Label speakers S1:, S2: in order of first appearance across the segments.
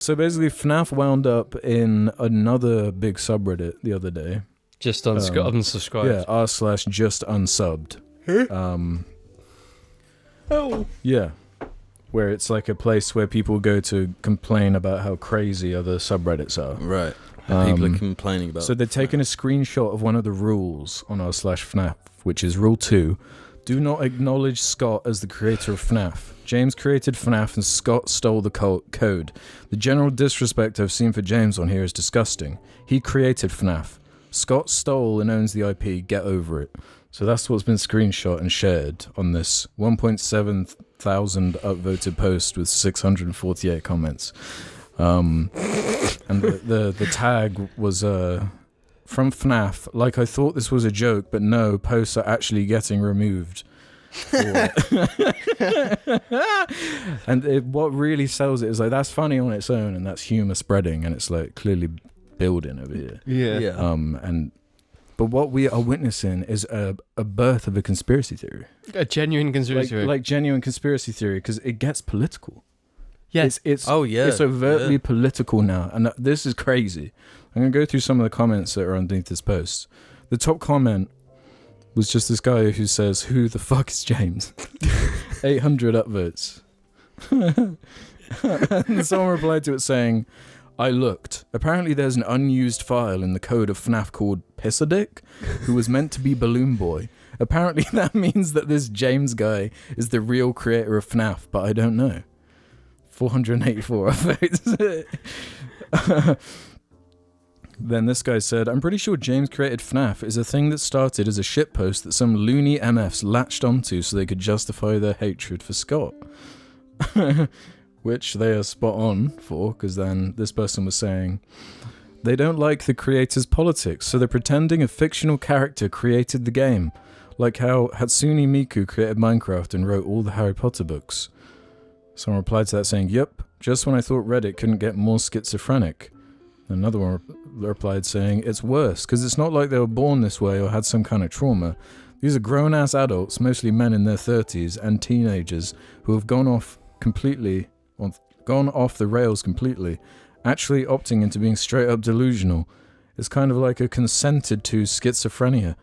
S1: So basically, FNAF wound up in another big subreddit the other day.
S2: Just unsubscribed.
S1: Yeah, r/just unsubbed.
S2: Oh.
S1: Yeah. Where it's like a place where people go to complain about how crazy other subreddits are.
S3: Right. People are complaining about.
S1: So they've taken a screenshot of one of the rules on r/FNAF, which is Rule 2. Do not acknowledge Scott as the creator of FNAF. James created FNAF and Scott stole the code. The general disrespect I've seen for James on here is disgusting. He created FNAF. Scott stole and owns the IP. Get over it. So that's what's been screenshot and shared on this 1.7 thousand upvoted post with 648 comments. And the tag was from FNAF. Like, I thought this was a joke, but no, posts are actually getting removed. And what really sells it is like, that's funny on its own and that's humor spreading, and it's like clearly building over here.
S2: Yeah.
S1: But what we are witnessing is a birth of a conspiracy theory.
S2: A genuine conspiracy theory.
S1: Like genuine conspiracy theory, because it gets political.
S2: Yes.
S1: It's overtly political now, and this is crazy. I'm going to go through some of the comments that are underneath this post. The top comment was just this guy who says, "Who the fuck is James?" 800 upvotes. And someone replied to it saying, "I looked. Apparently there's an unused file in the code of FNAF called Pissadick, who was meant to be Balloon Boy. Apparently that means that this James guy is the real creator of FNAF, but I don't know." 484 upvotes. Then this guy said, "I'm pretty sure James created FNAF is a thing that started as a shitpost that some loony MFs latched onto so they could justify their hatred for Scott." Which they are spot on for, because then this person was saying, "They don't like the creator's politics, so they're pretending a fictional character created the game, like how Hatsune Miku created Minecraft and wrote all the Harry Potter books." Someone replied to that saying, "Yep, just when I thought Reddit couldn't get more schizophrenic." Another one replied saying, "It's worse, because it's not like they were born this way or had some kind of trauma. These are grown-ass adults, mostly men in their 30s, and teenagers, who have gone off the rails completely, actually opting into being straight up delusional. It's kind of like a consented to schizophrenia."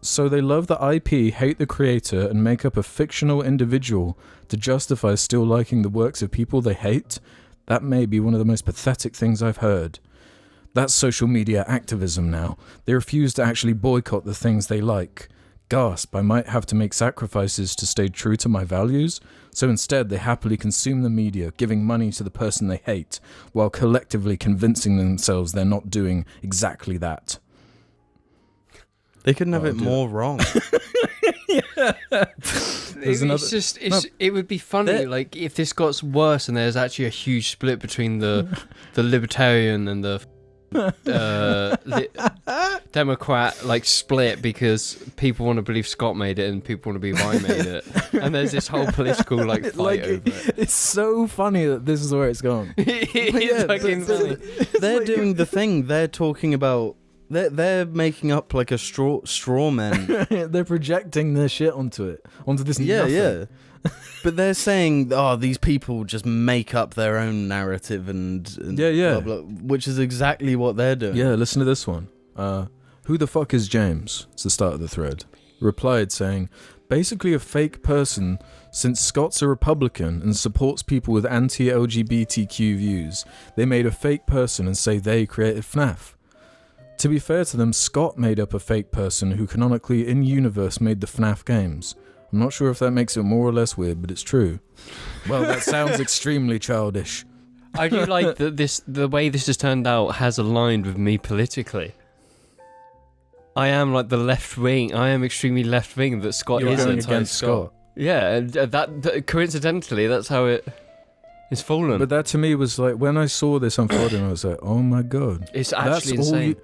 S1: So they love the IP, hate the creator, and make up a fictional individual to justify still liking the works of people they hate? That may be one of the most pathetic things I've heard. That's social media activism now. They refuse to actually boycott the things they like. Gasp, I might have to make sacrifices to stay true to my values. So instead, they happily consume the media, giving money to the person they hate, while collectively convincing themselves they're not doing exactly that.
S3: They couldn't have it more wrong.
S2: It would be funny, like, if this got worse and there's actually a huge split between the libertarian and the Democrat, like, split, because people want to believe Scott made it and people want to believe I made it, and there's this whole political fight over it.
S1: It's so funny that this is where it's gone.
S3: They're doing the thing. They're talking about. They're making up like a straw man.
S1: They're projecting their shit onto this.
S3: Yeah. But they're saying, "Oh, these people just make up their own narrative and blah, blah," which is exactly what they're doing.
S1: Yeah, listen to this one. "Who the fuck is James?" It's the start of the thread. Replied saying, "Basically a fake person, since Scott's a Republican and supports people with anti-LGBTQ views. They made a fake person and say they created FNAF. To be fair to them, Scott made up a fake person who canonically in-universe made the FNAF games. I'm not sure if that makes it more or less weird, but it's true." Well, that sounds extremely childish.
S2: I do like that the way this has turned out has aligned with me politically. I am like the left wing. I am extremely left wing that Scott
S1: You're
S2: isn't
S1: going against Scott.
S2: Yeah, and that coincidentally, that's how it is fallen.
S1: But that to me was like, when I saw this unfolding, I was like, oh my god.
S2: It's actually insane.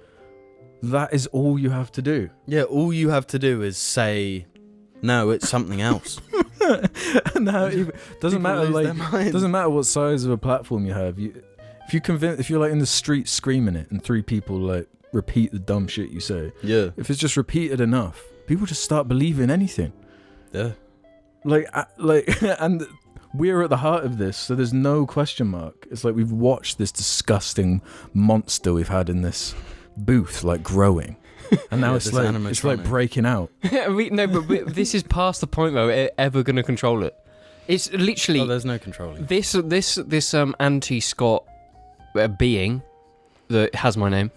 S1: That is all you have to do.
S3: Yeah, all you have to do is say, "No, it's something else."
S1: No, doesn't matter. Doesn't matter what size of a platform you have. If you're like in the street screaming it, and 3 people like repeat the dumb shit you say.
S3: Yeah.
S1: If it's just repeated enough, people just start believing anything.
S3: Yeah.
S1: And we're at the heart of this, so there's no question mark. It's like we've watched this disgusting monster we've had in this booth, like, growing. And now it's like breaking out.
S2: But this is past the point where we're ever going to control it. It's literally...
S3: Oh, there's no controlling.
S2: This anti-Scott being that has my name...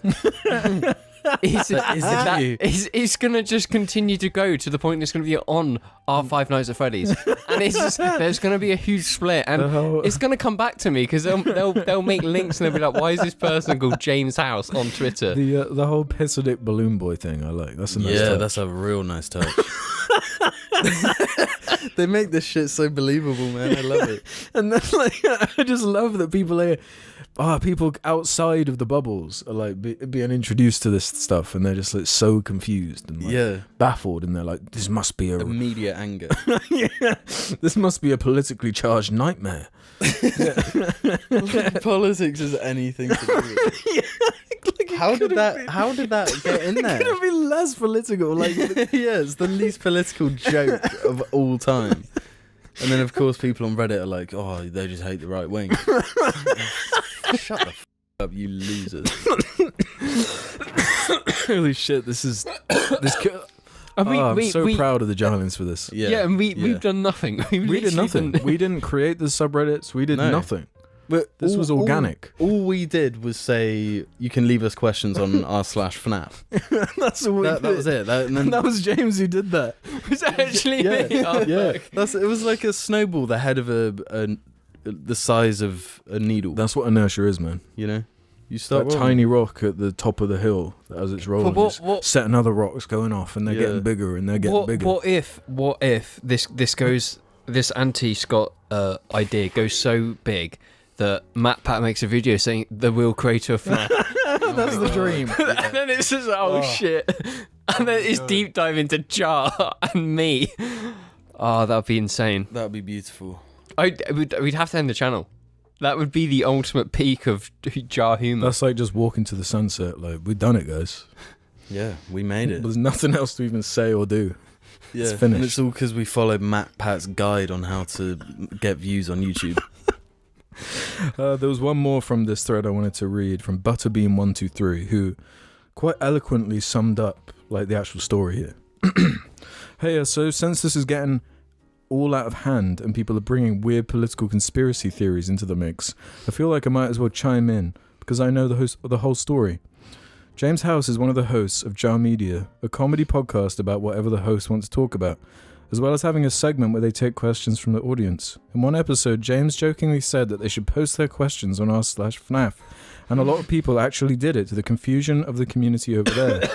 S2: It's going to just continue to go to the point it's going to be on our Five Nights at Freddy's. And there's going to be a huge split. And it's going to come back to me because they'll make links and they'll be like, why is this person called James House on Twitter?
S1: The whole Pissadick Balloon Boy thing, I like. That's a nice touch.
S3: That's a real nice touch. They make this shit so believable, man. I love it.
S1: And then, like, I just love that people outside of the bubbles are like being introduced to this stuff, and they're just like so confused and like baffled, and they're like, "This must be a
S3: immediate anger."
S1: This must be a politically charged nightmare.
S3: Politics is anything to do with it. How did that get in there?
S1: It could be less political. Like,
S3: it's the least political joke of all time. And then, of course, people on Reddit are like, "Oh, they just hate the right wing." Shut the f*** up, you losers.
S1: Holy shit, I'm so proud of the Giants for this.
S2: Yeah, and we've done nothing.
S1: We did nothing. We didn't create the subreddits. We did nothing.
S3: But
S1: this was organic.
S3: All we did was say, you can leave us questions on r/FNAF.
S1: That's all we did.
S3: That was it.
S1: That was James who did that.
S2: It was actually me.
S3: It was like a snowball the head of the size of a needle.
S1: That's what inertia is, man.
S3: You know? You start
S1: that tiny rock at the top of the hill as it's rolling, set another rock's going off, and they're getting bigger and they're getting bigger.
S2: What if this anti-Scott idea goes so big that Matt Pat makes a video saying the real creator of FNAF?
S1: That's the dream.
S2: And then it's just shit, and then it's deep dive into Jar and me. Oh, that'd be insane.
S3: That'd be beautiful.
S2: We'd have to end the channel. That would be the ultimate peak of Jar humor.
S1: That's like just walking to the sunset. Like, we've done it, guys.
S3: Yeah, we made it.
S1: There's nothing else to even say or do.
S3: Yeah,
S1: it's finished.
S3: And it's all because we followed Matt Pat's guide on how to get views on YouTube.
S1: There was one more from this thread I wanted to read from Butterbean123, who quite eloquently summed up like the actual story here. Hey, so since this is getting all out of hand and people are bringing weird political conspiracy theories into the mix, I feel like I might as well chime in because I know the whole story. James House is one of the hosts of Jar Media, a comedy podcast about whatever the host wants to talk about, as well as having a segment where they take questions from the audience. In one episode, James jokingly said that they should post their questions on r/FNAF, and a lot of people actually did it, to the confusion of the community over there.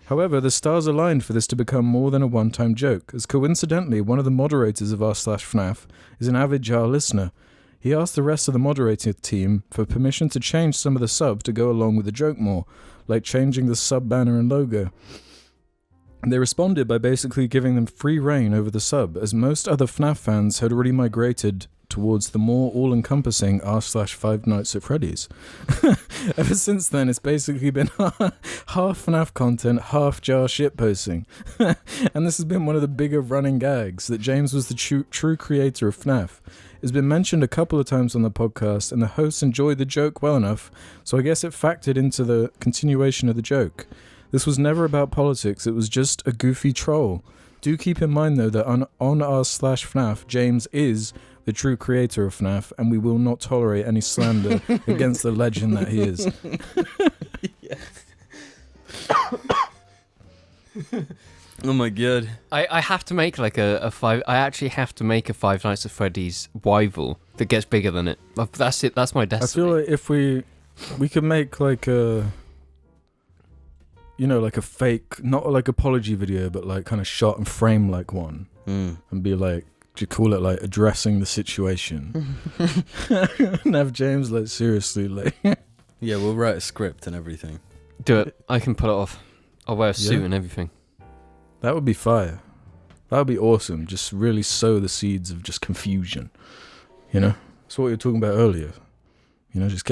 S1: However, the stars aligned for this to become more than a one-time joke, as coincidentally, one of the moderators of r/FNAF is an avid Jar listener. He asked the rest of the moderator team for permission to change some of the sub to go along with the joke more, like changing the sub banner and logo. They responded by basically giving them free reign over the sub, as most other FNAF fans had already migrated towards the more all-encompassing r/Five Nights at Freddy's. Ever since then, it's basically been half FNAF content, half Jar shitposting. And this has been one of the bigger running gags, that James was the true creator of FNAF. It's been mentioned a couple of times on the podcast, and the hosts enjoyed the joke well enough, so I guess it factored into the continuation of the joke. This was never about politics, it was just a goofy troll. Do keep in mind, though, that on r/FNAF, James is the true creator of FNAF, and we will not tolerate any slander against the legend that he is.
S3: Oh my god.
S2: I have to make like I actually have to make a Five Nights at Freddy's rival that gets bigger than it. That's it. That's my destiny.
S1: I feel like if we could make like a, you know, like a fake, not like apology video, but like kind of shot and frame like one, and be like, do you call it like addressing the situation? And have James like seriously like.
S3: Yeah, we'll write a script and everything.
S2: Do it. I can pull it off. I'll wear a suit and everything.
S1: That would be fire. That would be awesome. Just really sow the seeds of just confusion. You know? That's what you were talking about earlier. You know, just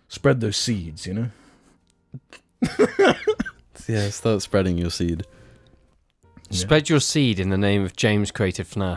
S1: spread those seeds, you know?
S3: Yeah, start spreading your seed.
S2: Spread your seed in the name of James created FNAF.